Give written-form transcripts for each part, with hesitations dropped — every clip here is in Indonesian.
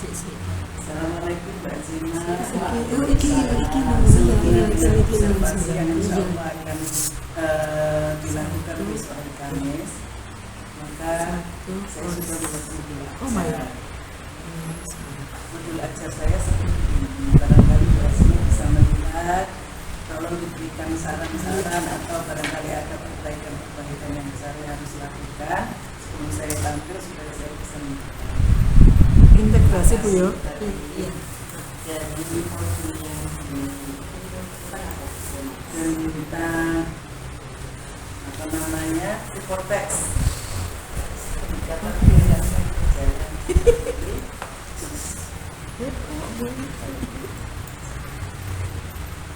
Assalamualaikum Mbak Zina. Observasi yang insya Allah akan dilakukan besok hari Kamis. Maka saya sudah membuat modul ajar saya seperti ini. Barangkali Mbak Zina bisa melihat, tolong diberikan saran-saran atau barangkali ada perbaikan yang saya harus lakukan sebelum saya tampil supaya saya bisa integrasi Bu ya. Iya. Jadi modulnya tentang apa namanya vortex.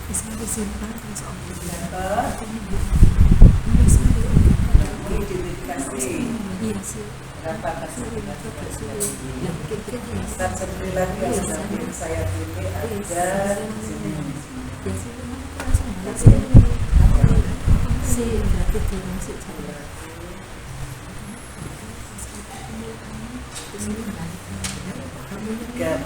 Bisa disimpan insya Identifikasi berapa Ustaz sendiri lagi yang sudah saya pilih ada sesuai dengan rencana yang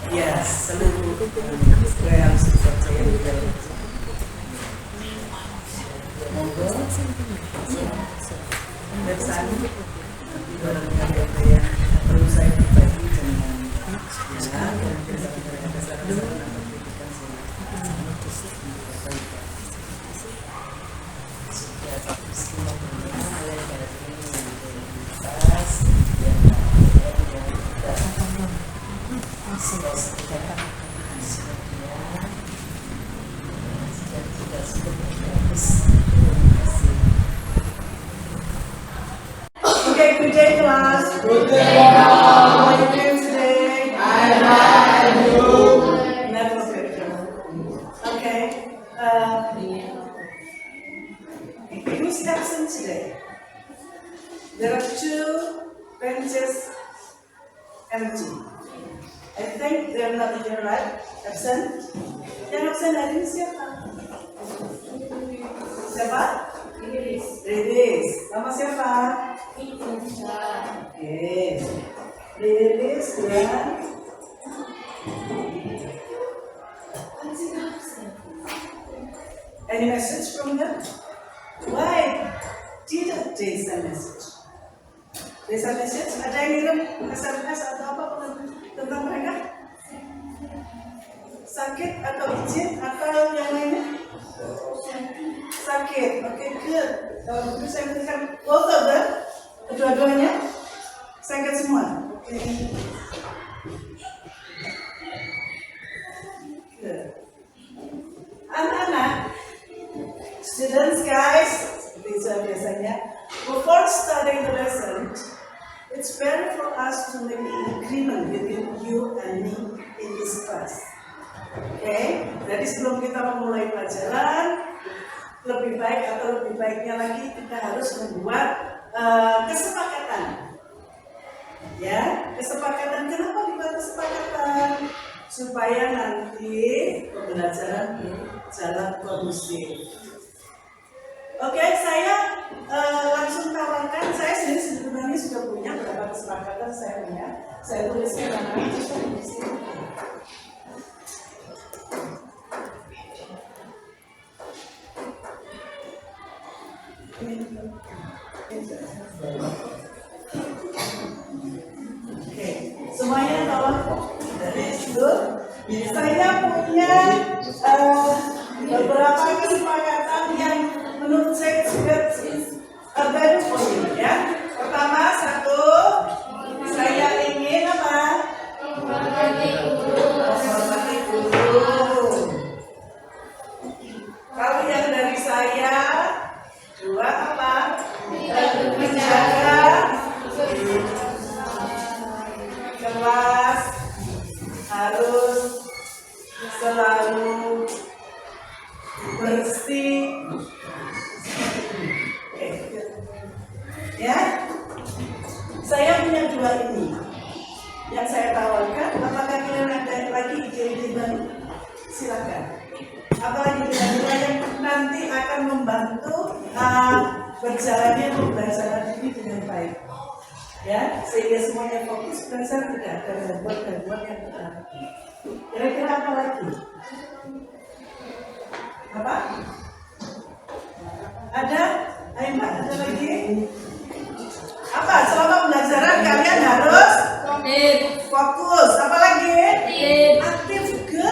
ya seluruh saya harus dipercaya monggo bersama nanti barangkali ada yang perlu saya berbagi dengan dan ada saran-saran atau kritikan Okay, good day class. Good day. How are you doing today? I'm fine. Never good. Okay. Who's absent today? There are 2 benches empty. I think they're not here, right? Absent? Yang absent hari ini siapa? Siapa? Riris. Nama siapa? Oke. Riris dan any message from them? Why didn't they send message? They send message? Ada yang ngirim SMS atau apa tentang mereka? Sakit atau izin atau yang lainnya? Sakit. Oke, good. Kalau begitu saya berikan both of them, kedua-duanya sakit semua. Oke. Good. Anak-anak, students, guys, seperti biasanya, before starting the lesson, it's better for us to make an agreement between you and me in this class. Okay? Jadi sebelum kita memulai pelajaran, lebih baik atau lebih baiknya lagi kita harus membuat kesepakatan. Ya, kesepakatan. Kenapa dibuat kesepakatan? Supaya nanti pembelajaran berjalan kondusif. Oke, saya langsung tawarkan. Saya sendiri sebenarnya sudah punya beberapa kesepakatan saya punya. Saya tuliskan namanya di sini. Oke, semuanya tolong dari situ. Saya punya beberapa kesepakatan yang menurut saya juga baru for you, ya. Pertama, satu, saya ingin apa? Menghormati guru. Kalau yang dari saya, 2 apa? Menjaga kelas harus selalu bersih. Ya, saya punya 2 ini yang saya tawarkan. Apakah kalian ada lagi ide-ide baru? Silakan. Apalagi ide-ide yang nanti akan membantu berjalannya pembelajaran ini dengan baik. Ya, sehingga semuanya fokus belajar, tidak ada gangguan yang berarti. Kira-kira apa lagi? Apa? Ada? Ayo Mbak, ada lagi? Apa? Selama pembelajaran kalian harus fokus. Apa lagi? Aktif juga.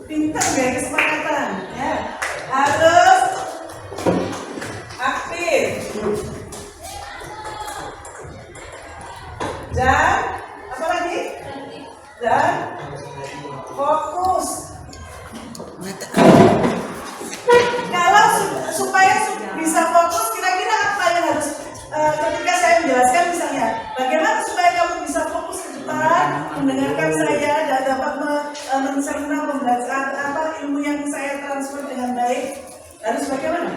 Pintar ya, kesepakatan. Ya, harus aktif. Dan apa lagi? Dan fokus. Kalau supaya bisa fokus, kira-kira apa yang harus ketika saya menjelaskan misalnya, bagaimana supaya kamu bisa fokus ke depan, mendengarkan saya dan dapat mencerna pembelajaran apa ilmu yang saya transfer dengan baik, harus bagaimana?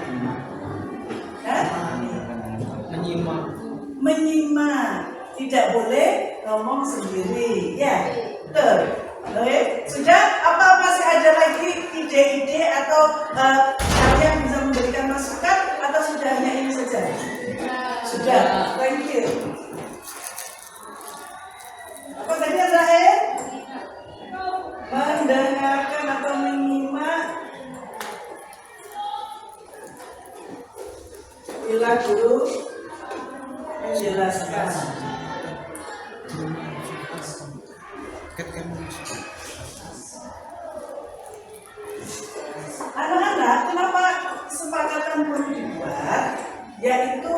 Menyimak, tidak boleh ngomong sendiri, ya, betul. Oke, sudah? Apa masih ada lagi ide-ide atau kalian bisa memberikan masukan atau sudah hanya ini saja? Sudah, thank you. Apa tadi yang terakhir? Mendengarkan atau menyimak bila guru menjelaskan. Anak-anak, kenapa kesepakatan perlu dibuat? Yaitu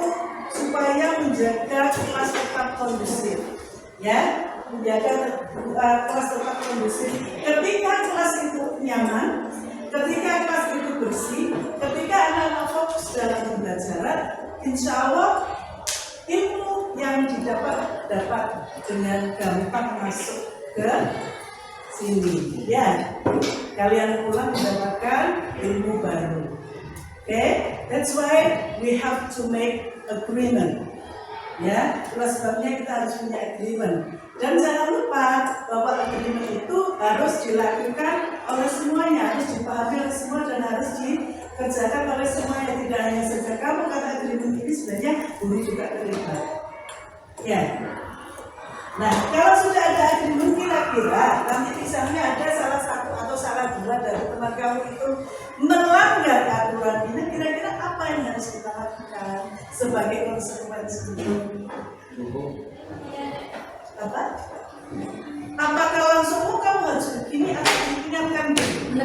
supaya menjaga kelas tetap kondusif, ya, menjaga kelas tetap kondusif. Ketika kelas itu nyaman, ketika kelas itu bersih, ketika anak-anak fokus dalam pembelajaran, insya Allah ilmu yang dapat dengan gampang masuk ke sini, ya. Kalian pulang mendapatkan ilmu baru. Okay, that's why we have to make agreement. Ya, itulah sebabnya kita harus punya agreement. Dan jangan lupa bahwa agreement itu harus dilakukan oleh semuanya, harus dipahami oleh semua dan harus dikerjakan oleh semuanya. Tidak hanya saja kamu kata agreement ini, sebenarnya guru juga terlibat. Ya. Nah, kalau sudah ada agreement, kira-kira nanti misalnya ada salah satu atau salah dua dari teman kamu itu melanggar aturan ini, kira-kira apa yang harus kita lakukan sebagai konsekuensi? Apa? Apakah langsung kamu harus begini atau diingatkan dulu?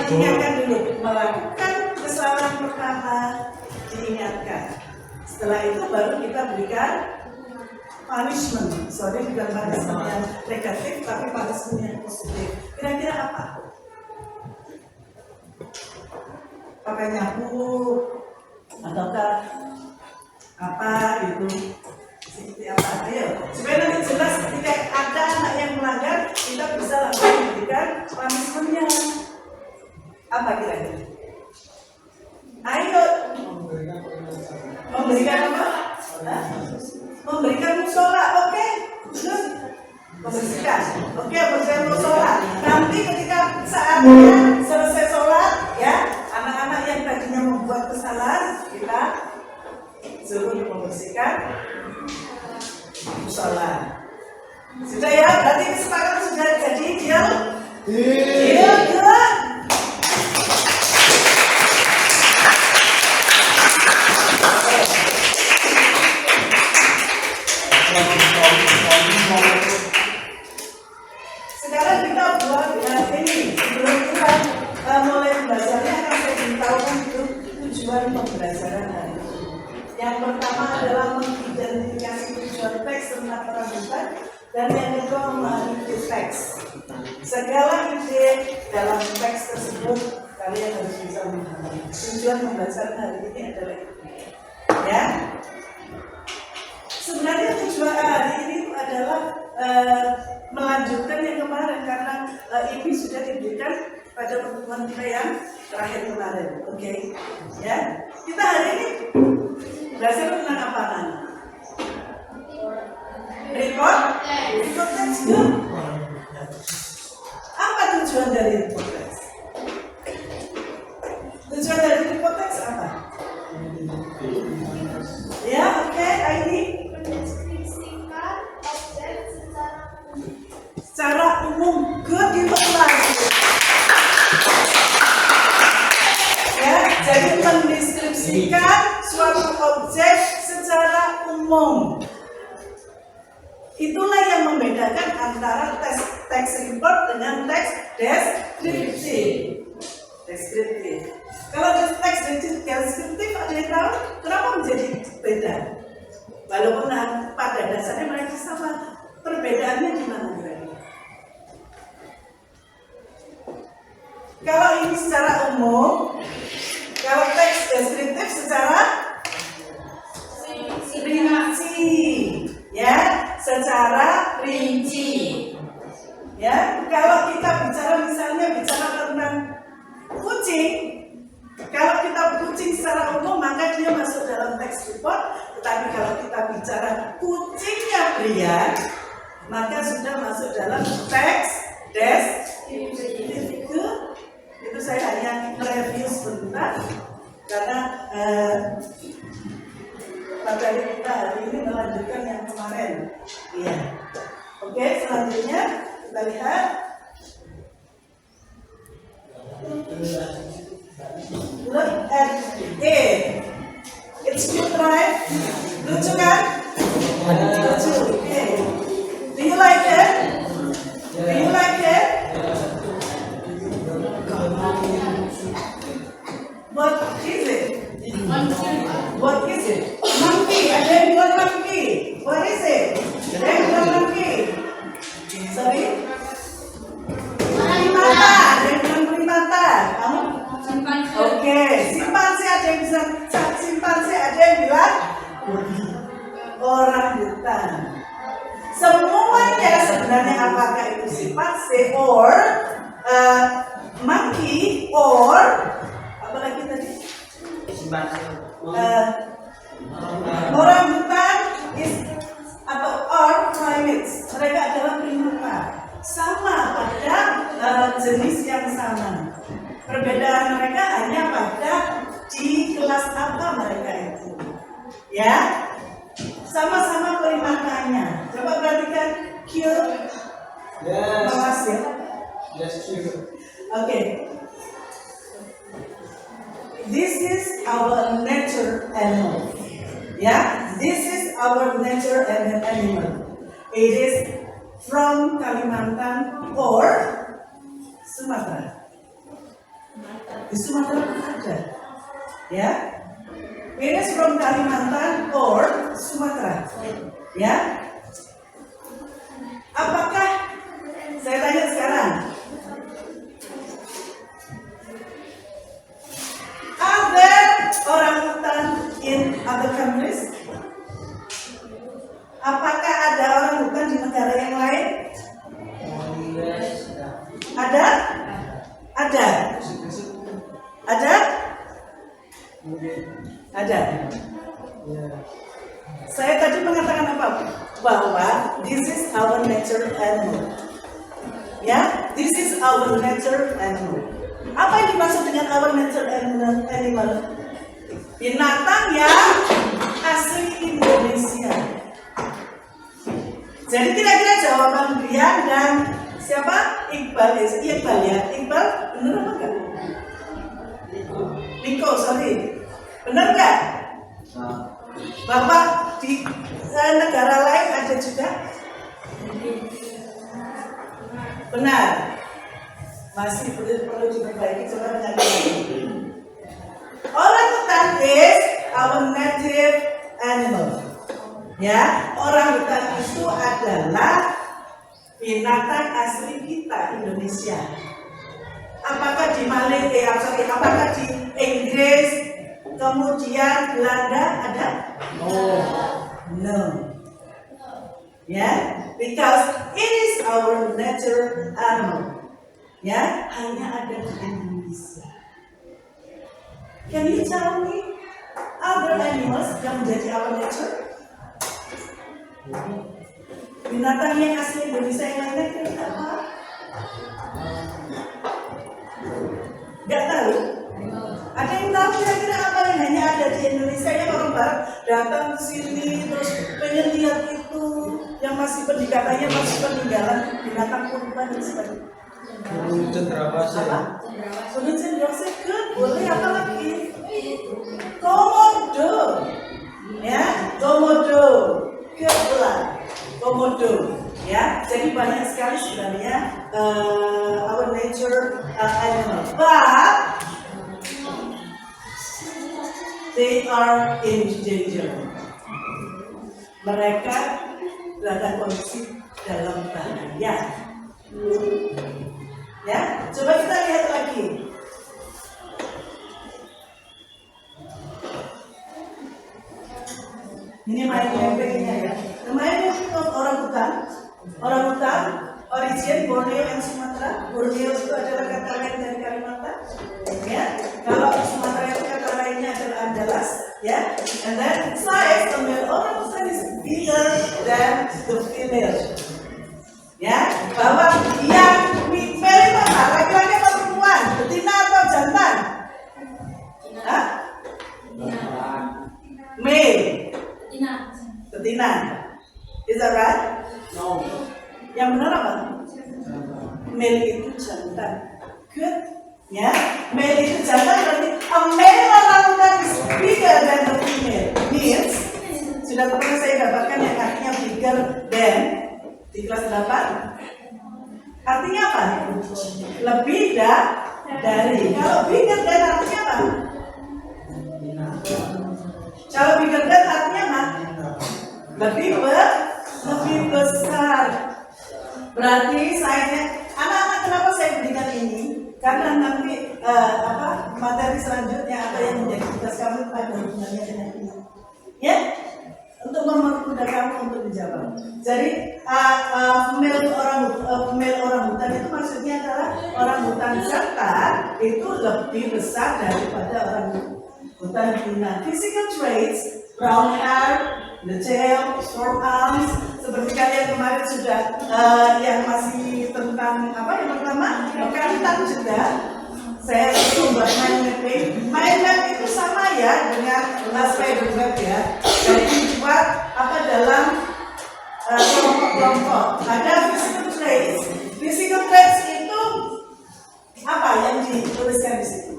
Diingatkan dulu. Melakukan kesalahan pertama, diingatkan. Setelah itu baru kita berikan punishment. Sorry, bukan punishment yang negatif, tapi punishment yang positif. Kira-kira apa? Pakai nyapu ataukah apa gitu? Seperti apa? Ayo, supaya nanti jelas ketika ada anak yang melanggar, kita bisa langsung memberikan punishment-nya. Apa kira-kira? Ayo, memberikan apa? Memberikan musola, oke? Membersihkan, oke, memberikan musola. Nanti ketika saatnya selesai sholat, ya, anak-anak yang tadinya membuat kesalahan, kita suruh membersihkan musola. Sudah ya, berarti kesepakatan sudah jadi deal? Deal, good. Sekarang kita buat ini, sebelum kita mulai pembelajarannya akan saya beritahukan itu tujuan pembelajaran hari ini. Yang pertama adalah mengidentifikasi tujuan teks tentang peradukan, dan yang kedua memahami teks. Segala ide dalam teks tersebut kalian harus bisa memahami. Tujuan pembelajaran hari ini adalah itu, ya. Sebenarnya tujuan hari ini adalah melanjutkan yang kemarin, karena ini sudah diberikan pada pertemuan kita yang terakhir kemarin, oke? Ya, kita hari ini belajar tentang apa kan? Report teks juga. Apa tujuan dari report teks? mendefinisikan suatu objek secara umum. Itulah yang membedakan antara teks report dengan teks deskriptif. Kalau teks deskriptif ada yang tahu kenapa menjadi beda? Walaupun pada dasarnya mereka sama, perbedaannya di mana kira-kira? Kalau ini secara umum, kalau teks deskriptif secara rinci, ya, secara rinci, ya. Kalau kita bicara tentang kucing, kalau kita kucing secara umum maka dia masuk dalam teks report. Tetapi kalau kita bicara kucingnya Brian, maka sudah masuk dalam teks deskriptif. Itu saya hanya review sebentar karena materi kita hari ini melanjutkan yang kemarin. Iya. Oke, selanjutnya kita lihat. Look at it. It's cute, right? Lucu kan? Lucu. Okay. Do you like it? Do you like it? What is it? What is it? Monkey. Ada yang bilang monkey. What is it? Ada yang bilang monkey. Sorry? Primata. Ada yang bilang primata. Kamu? Oke. Simpanse ada yang bisa. Simpanse ada yang bilang orang hutan. Semuanya sebenarnya apakah itu simpanse or monkey or apa lagi tadi? Orang hutan is atau primates. Mereka adalah primata. Sama pada jenis yang sama. Perbedaan mereka hanya pada di kelas apa mereka itu. Ya. Sama-sama primatanya. Coba perhatikan cute. Yes. Mawas ya. Yes, true. Okay. This is our nature animal. Yeah, this is our nature animal. It is from Kalimantan or Sumatera. Di Sumatera ada. Ya. It is from Kalimantan or Sumatera. Ya. Apakah saya tanya sekarang? Are there orang hutan in other countries? Apakah ada orang hutan di negara yang lain? Ada? Ada? Ada? Ada. Saya tadi mengatakan apa? Bahwa this is our nature animal. Ya, this is our nature animal. Apa yang dimaksud dengan our nature animal? Binatang yang asli Indonesia. Jadi kira-kira jawaban Brian dan siapa? Iqbal ya. Iqbal benar apa enggak? Niko, sorry. Benar enggak? Bahwa di negara lain ada juga? Benar. Masih perlu diperbaiki, coba dengan orang hutan is our native animal. Ya, orang hutan itu adalah binatang asli kita Indonesia. Apakah di apakah di Inggris, kemudian Belanda ada? No. Ya, because it is our nature animal. Ya, hanya ada di Indonesia. Can you tell me other animals yang menjadi our nature? Binatang yang asli Indonesia yang lainnya kira-kira apa? Gak tahu? Ada yang tahu kira-kira apa yang hanya ada di Indonesia yang orang Barat datang ke sini terus pengen lihat itu yang masih katanya masih peninggalan binatang purba dan sebagainya. Cendrawasih. Apa? Cendrawasih good. Boleh apa lagi? Kong Ya, komodo, kebelah, komodo. Ya, jadi banyak sekali sebenarnya our nature animal, but they are in danger. Mereka dalam kondisi dalam bahaya. Ya, coba kita lihat lagi. Ini main lempengnya ya. Main orang hutan, origin Borneo dan Sumatera. Borneo itu adalah kata lain dari Kalimantan. Ya, kalau Sumatera itu kata lainnya adalah Andalas. Ya, and then size the male orang hutan is bigger than the female. Ya, bahwa yang male itu apa? Laki-laki atau perempuan? Betina atau jantan? Hah? Male. Betina. Is that right? No. Yang benar apa? Male itu jantan. Good. Ya, male itu jantan berarti a male orangutan is bigger than the female. Means sudah pernah saya dapatkan yang artinya bigger than di kelas 8. Artinya apa? Lebih dari. Kalau bigger than artinya apa? Kalau bigger than artinya apa? Lebih besar. Berarti saya anak-anak kenapa saya berikan ini? Karena nanti materi selanjutnya apa yang menjadi tugas kamu pada hubungannya dengan ini. Ya, untuk mempermudah kamu untuk menjawab. Jadi male orang hutan itu maksudnya adalah orang hutan jantan itu lebih besar daripada orang hutan betina. Physical traits, brown hair, the tail, short arms, seperti kalian kemarin sudah yang masih tentang apa yang pertama kalian juga saya membuat mind mapping. Mind map itu sama ya dengan spider web ya. Jadi dibuat dalam kelompok-kelompok. Ada physical traits. Physical traits itu apa yang dituliskan di situ?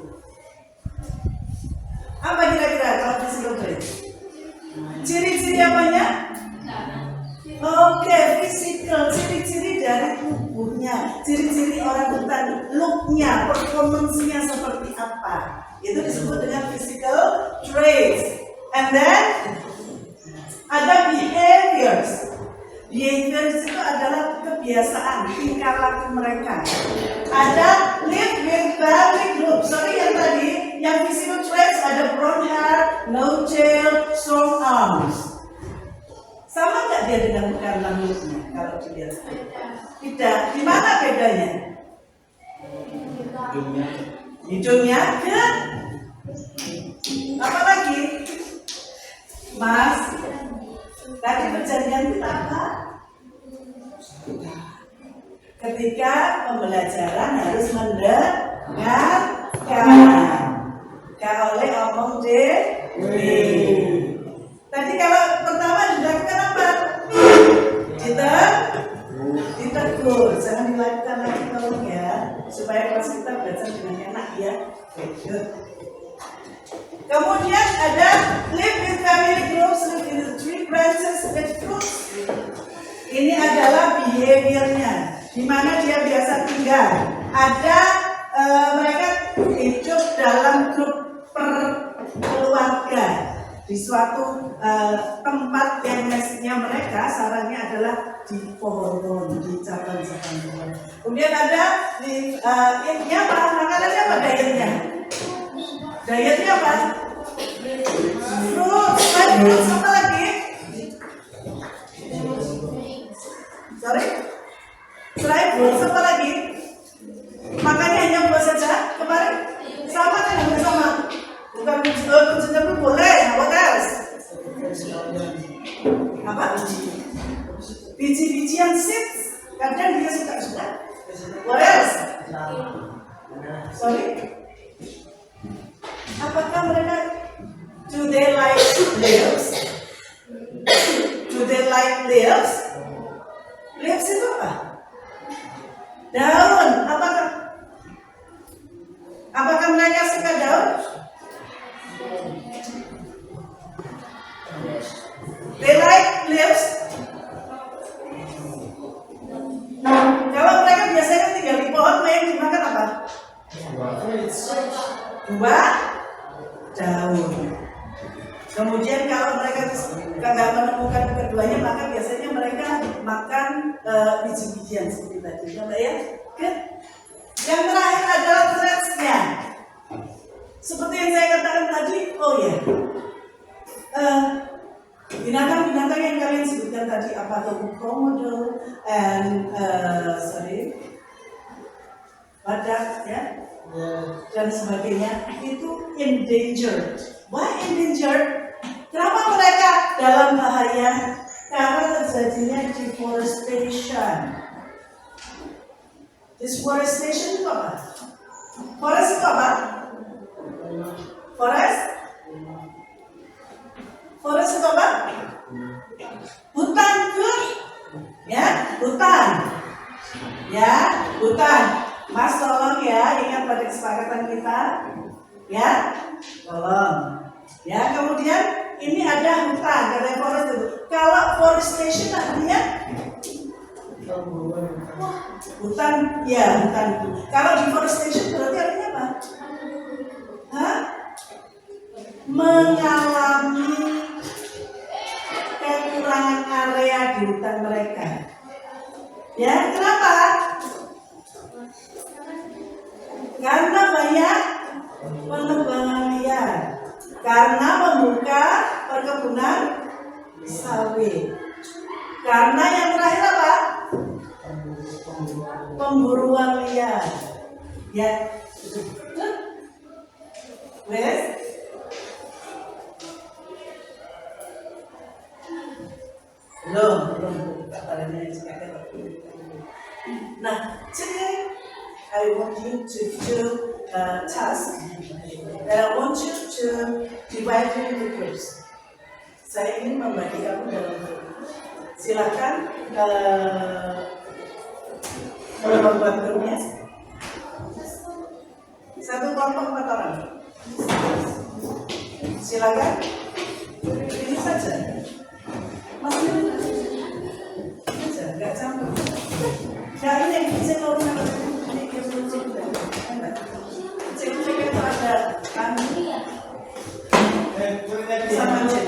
Apa kira-kira kalau physical traits? Ciri-ciri apanya? Oke, physical, ciri-ciri dari tubuhnya, ciri-ciri orang hutan, look-nya, performance-nya seperti apa. Itu disebut dengan physical traits. And then ada behaviors. Behaviors itu adalah kebiasaan, tingkah laku mereka. Ada live with family group. Sorry yang tadi, yang physical traits ada brown hair, no tail, short arms. Sama nggak dia dengan karena mulutnya kalau dilihat? Tidak. Di mana bedanya? Hidungnya ke? Apa lagi? Mas, tadi perjanjian kita apa? Ketika pembelajaran harus mendengarkan. Kalau oleh omong tadi kalau pertama dilakukan apa? Ditegur, jangan dilakukan lagi tolong ya, supaya kelas kita belajar dengan enak ya. Good. Kemudian ada live with family groups, live in the tree branches with fruits. Ini adalah behaviornya, di mana dia biasa tinggal. Ada mereka hidup dalam grup keluarga di suatu tempat yang nestnya mereka sarangnya adalah di pohon, di cabang-cabang pohon. Kemudian ada di ini apa? Makanannya apa dietnya? Dietnya apa? Fruits apa lagi? Sorry? Selain fruits apa lagi? Makannya hanya buah saja kemarin? Sama kan? Sama? Bukan kuncinya pun boleh, what else? Apa? Biji-bijian seeds, kadang dia suka. What else? Sorry? Apakah mereka do they like leaves? Do they like leaves? Leaves itu apa? Daun. Apakah mereka suka daun? 2 daun. Kemudian kalau mereka nggak menemukan keduanya, maka biasanya mereka makan biji-bijian seperti tadi, ya. Yang terakhir adalah threads-nya. Seperti yang saya katakan tadi, binatang-binatang yang kalian sebutkan tadi, apa tuh komodo, badak, ya, dan sebagainya, itu endangered. Why endangered? Kenapa mereka dalam bahaya? Karena terjadinya deforestation. Deforestation itu apa? Forest itu apa? Forest itu apa? Hutan, ya, hutan. Ya, hutan. Mas tolong ya, ingat pada kesepakatan kita. Ya, tolong. Ya, kemudian ini ada hutan, katanya forest itu. Kalau forestation artinya hutan, ya hutan itu. Kalau deforestation berarti artinya apa? Mengalami kekurangan area di hutan mereka. Ya, kenapa? Karena banyak penebangan liar. Karena membuka perkebunan sawit. Karena yang terakhir apa? Pemburuan liar. Ya. Wes? Belum. Nah, today I want you to do a task, and I want you to divide it into groups. Saya ingin membagi kamu dalam grup. Silakan membuat grupnya. Satu kelompok 4 orang. Silakan. Ini saja. Masih saja, nggak campur. Nah ini saya mau ini cek itu ada kami sama cek.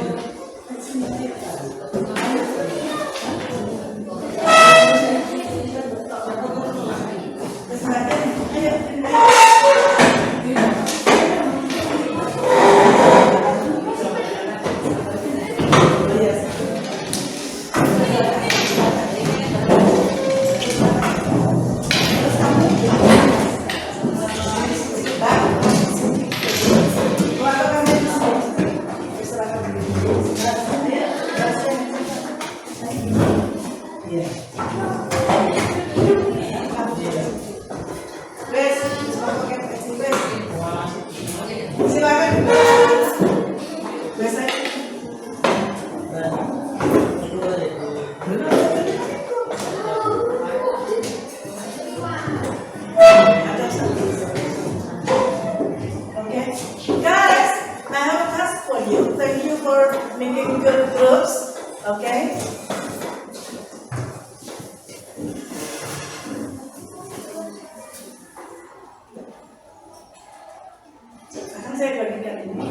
Making good groups, okay? Akan saya bagikan ini.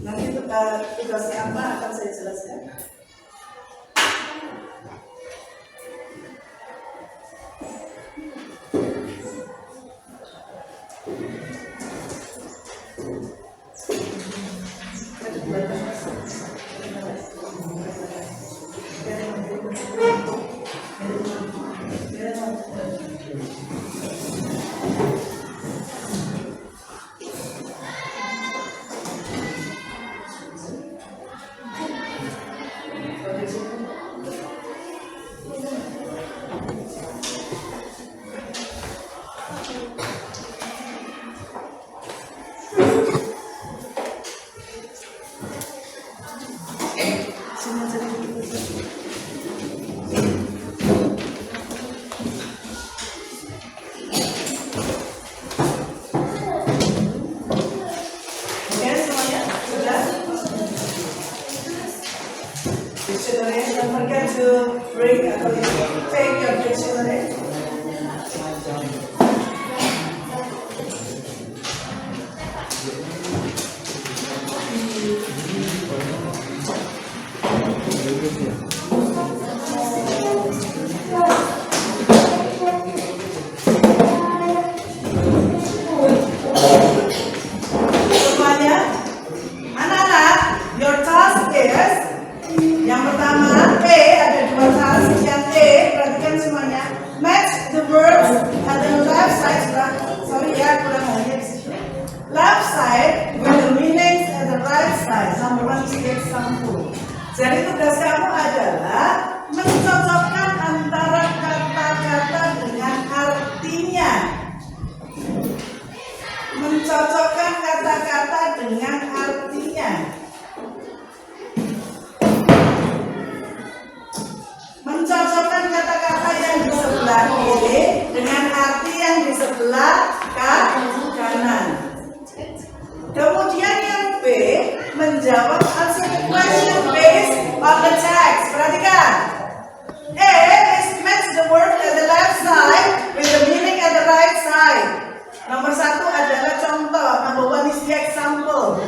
Nanti tugasnya apa akan saya jelaskan. Dictionary, don't forget to bring take your dictionary. is the example. Jadi tugas kamu adalah mencocokkan antara kata-kata dengan artinya. Mencocokkan kata-kata dengan artinya. Mencocokkan kata-kata yang di sebelah kiri dengan arti yang di sebelah kanan. Kemudian yang B, menjawab answer the question based on the text. Perhatikan. A is match the word at the left side with the meaning at the right side. Nomor 1 adalah contoh. Number 1 is the example.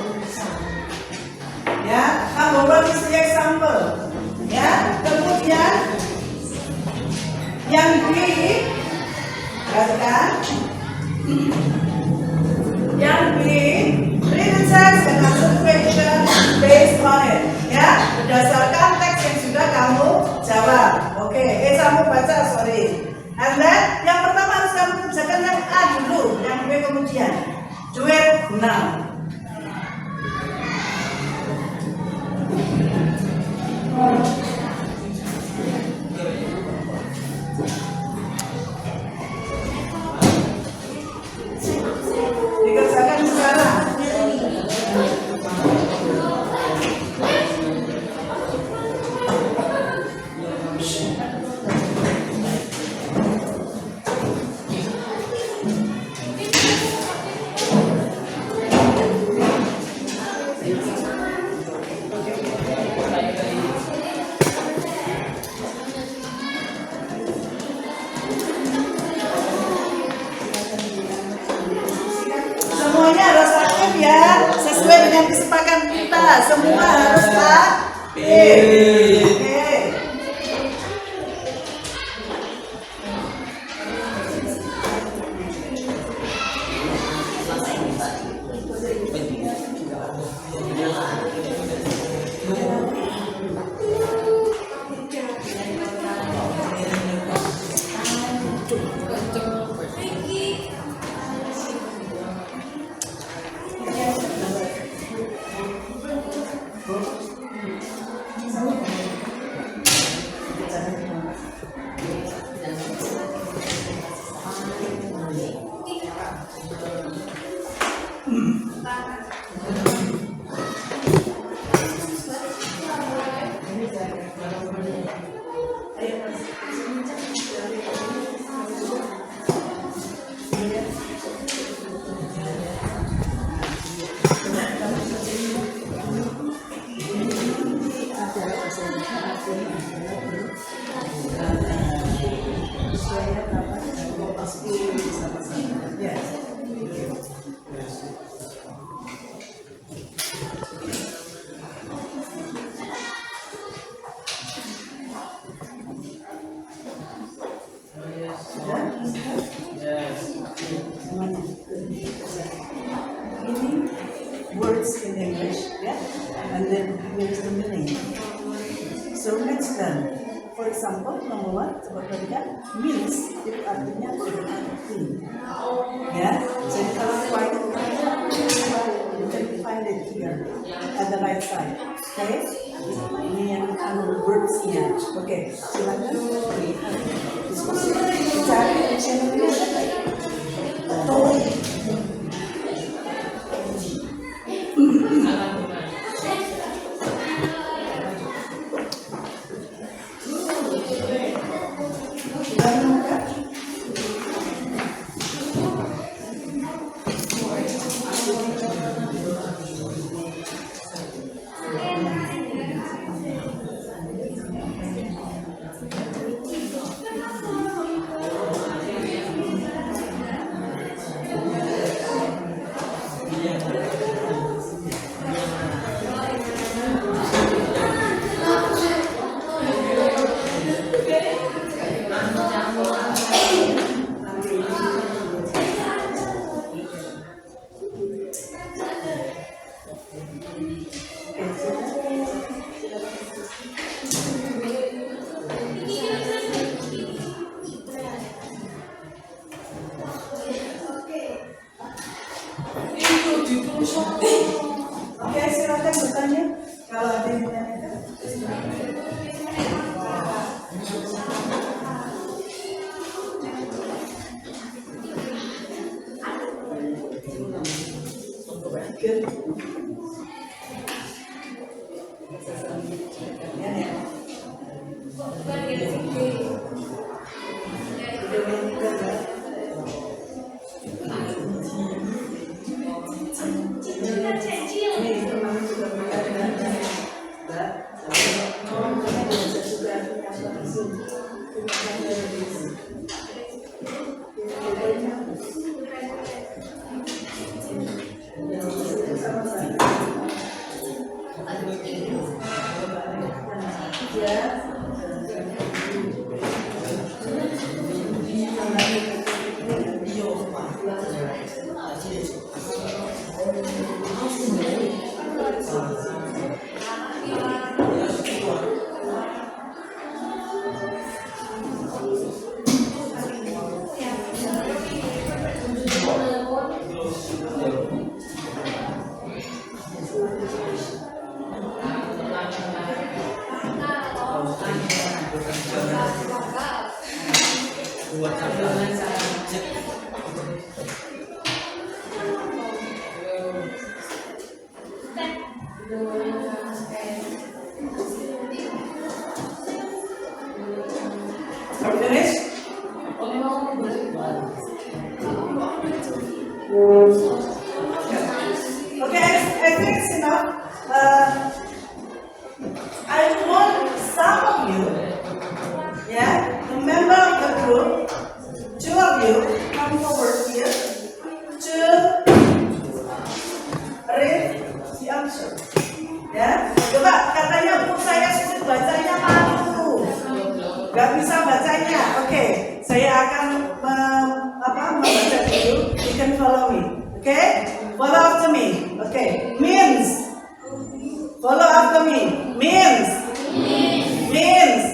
Ya, number 1 is the example. Ya, kemudian yang B, perhatikan. Yang B, read the text and answer the question based on it. Ya, berdasarkan teks yang sudah kamu jawab. Oke, kamu baca, sorry. And then, yang pertama harus kamu kerjakan yang A dulu, yang B kemudian. Do it now. Dikerjakan sekarang. Semuanya harus aktif ya, sesuai dengan kesepakatan kita. Semua harus aktif. Oke. Ini words in English, yeah, and then here's the meaning. So next then, for example, number 1, seperti kan, means itu artinya berarti, ya. Jadi kalau find you can find it here at the right side, okay? Ini yang words-nya, oke. Silakan diskusi, cari channel-nya. Oke, silakan bertanya. Kalau ada yang menanyakan, good. Finish? Okay, I think it's enough. I want some of you, yeah, the member of the group, 2 of you come forward here to read the answer. Ya, coba katanya bu saya sulit bacanya malu, nggak bisa bacanya. Oke, saya akan membaca dulu. You can follow me. Oke, follow after me. Oke, means. Follow after me. Means. Means.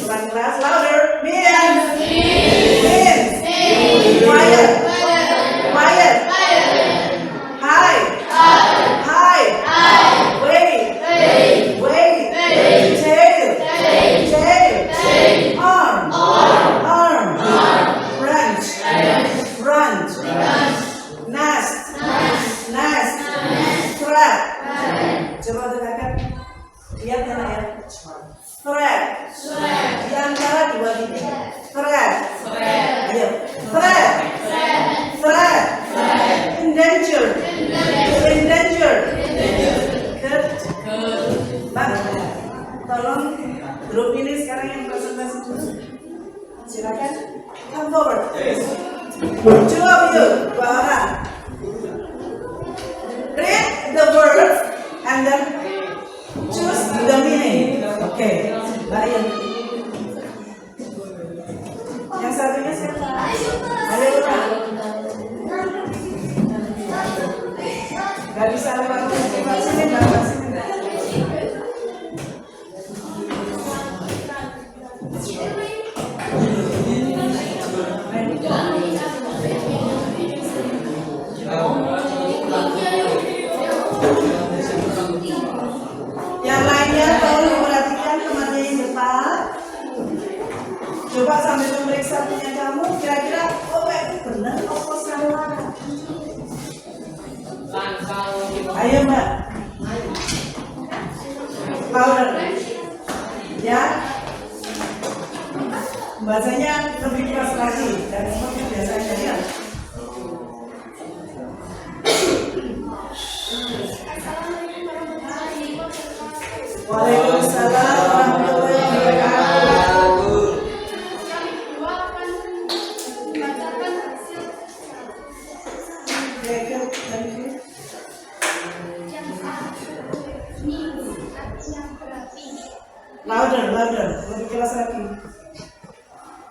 Kurang keras, louder. Means. Means. Quiet. Quiet. Hi. Hi. Wait. Wait. Tail. Tail. Arm. Branch. Branch. Nest. Nest. Thread. Coba dengarkan. Lihat ya nak ya. Thread. Di antara dua ini. Thread. Ayo. Thread. Thread. Endangered. Endangered. Good. Bang, tolong grup ini sekarang yang presentasi dulu. Silakan. Come forward. 2 of you, 2 orang. Read the words and then choose the meaning. Oke, baik. Yang satunya siapa? Ayo orang. Gak bisa lewat sini, lewat sini. Yang lainnya tolong memperhatikan temannya yang depan. Coba sambil memeriksa punya kamu, kira-kira oh itu benar apa salah. Ayo mbak. Powder. Ya. Bacanya lebih keras lagi dan seperti biasanya ya. Waalaikumsalam warahmatullahi wabarakatuh. Thank you. Louder, lebih keras lagi.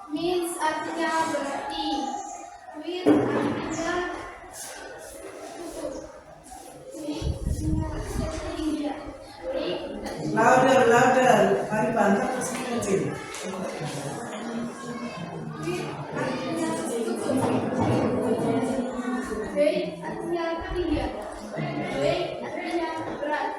Means artinya berarti. With artinya tidak. Louder. Mari bantu sedikit kecil. Weight artinya tidak. Weight artinya berat.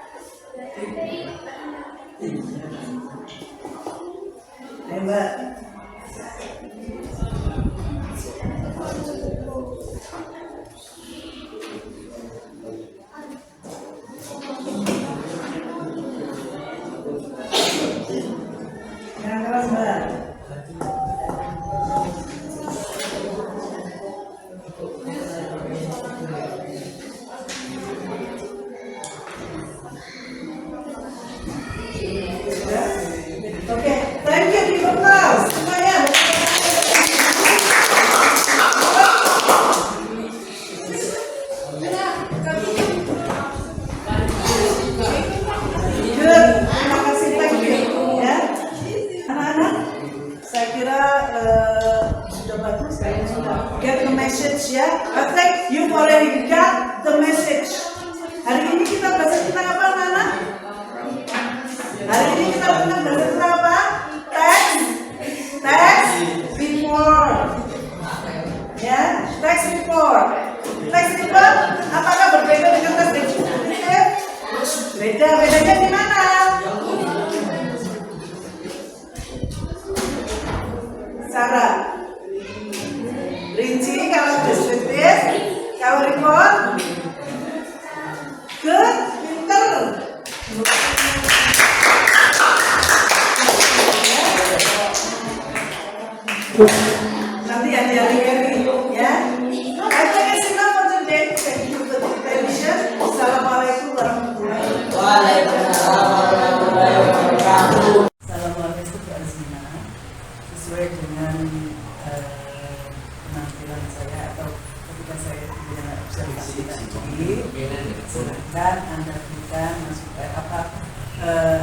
Good, terima kasih, thank you. Ya, anak-anak, saya kira sudah bagus, kalian sudah get the message ya. I think you already got the message. Hari ini kita belajar tentang apa, anak-anak? Hari ini kita belajar tentang apa? Text report. Ya, text report. Text report, apakah berbeda dengan text deskriptif? Beda, bedanya di mana? Sarah, rinci kalau deskriptif, kalau report, good, pinter. Nanti hati-hati ya. I think it's enough for today. Thank you for the attention. Assalamualaikum warahmatullahi wabarakatuh. Waalaikumsalam warahmatullahi wabarakatuh. Assalamualaikum Mbak Azmina. Sesuai dengan penampilan saya atau ketika saya dengan observasi tadi, silakan Anda berikan masukan apa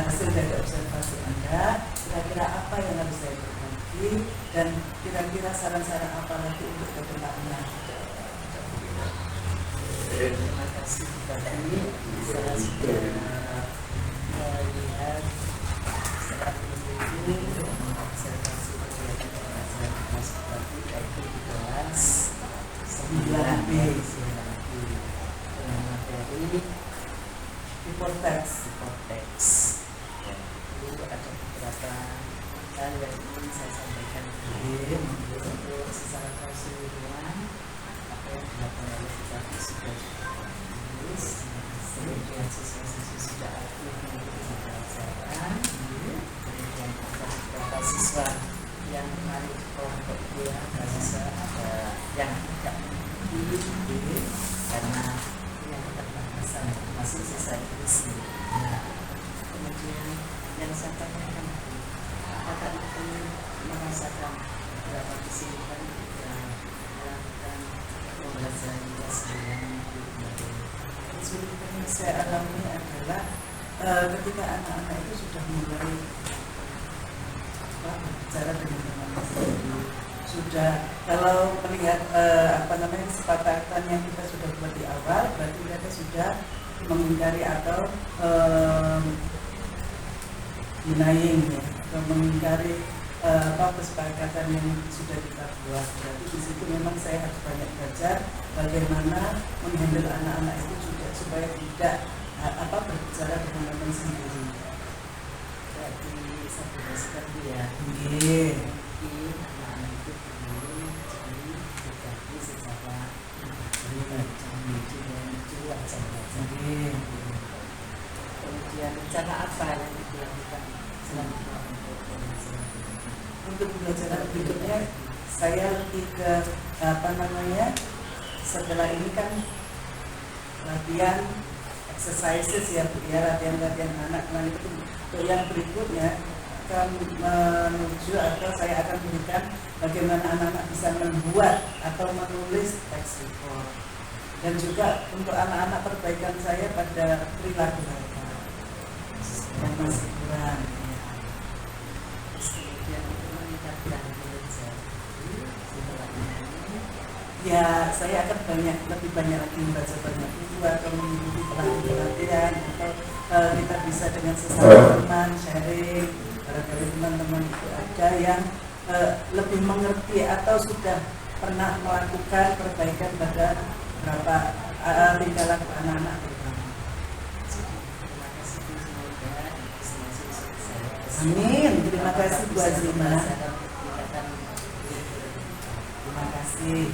hasil dari observasi Anda. Kira-kira apa yang harus saya perbaiki dan kira-kira saran-saran apa lagi untuk kedepannya. Terima kasih tadi saya sudah melihat ini observasi kegiatan seperti itu di kelas 9B materi report text. Lalu ada beberapa hal yang ingin saya sampaikan untuk secara keseluruhan apa yang dilakukan oleh kita sudah tulis, kemudian siswa-siswi sudah aktif mengikuti pelajaran, kemudian ada beberapa siswa yang kemarin di kelompok B ada siswa ada yang tidak mengikuti karena yang keterbatasan masih sisa isi. Nah, kemudian yang saya tanyakan apakah itu merasakan berapa kesulitan ketika melakukan pembelajaran kelas 9. Kesulitan yang saya alami adalah ketika anak-anak itu sudah mulai berbicara dengan teman-teman sendiri, sudah kalau melihat kesepakatan yang kita sudah buat di awal, berarti mereka sudah mengingkari atau denying ya, atau mengingkari kesepakatan yang sudah kita buat. Berarti di situ memang saya harus banyak belajar bagaimana menghandle anak-anak itu juga supaya tidak berbicara dengan teman sendiri. Jadi saya jelaskan ya. Iya. Anak-anak itu perlu dikaji secara kemudian cara apa yang dilakukan selanjutnya untuk pembelajaran berikutnya saya lebih ke setelah ini kan latihan exercises ya latihan anak. Nah itu untuk yang berikutnya akan menuju atau saya akan berikan bagaimana anak-anak bisa membuat atau menulis text report dan juga untuk anak-anak perbaikan saya pada perilaku mereka yang masih kurang kemudian untuk meningkatkan kinerja setelah ini ya saya akan lebih banyak lagi membaca banyak buku atau mengikuti pelatihan atau kita bisa dengan sesama teman sharing. Barangkali teman-teman itu ada yang lebih mengerti atau sudah pernah melakukan perbaikan pada beberapa tingkah laku anak-anak terutama. Terima kasih semoga estimasi saya. Amin. Terima kasih Bu Azima. Terima kasih.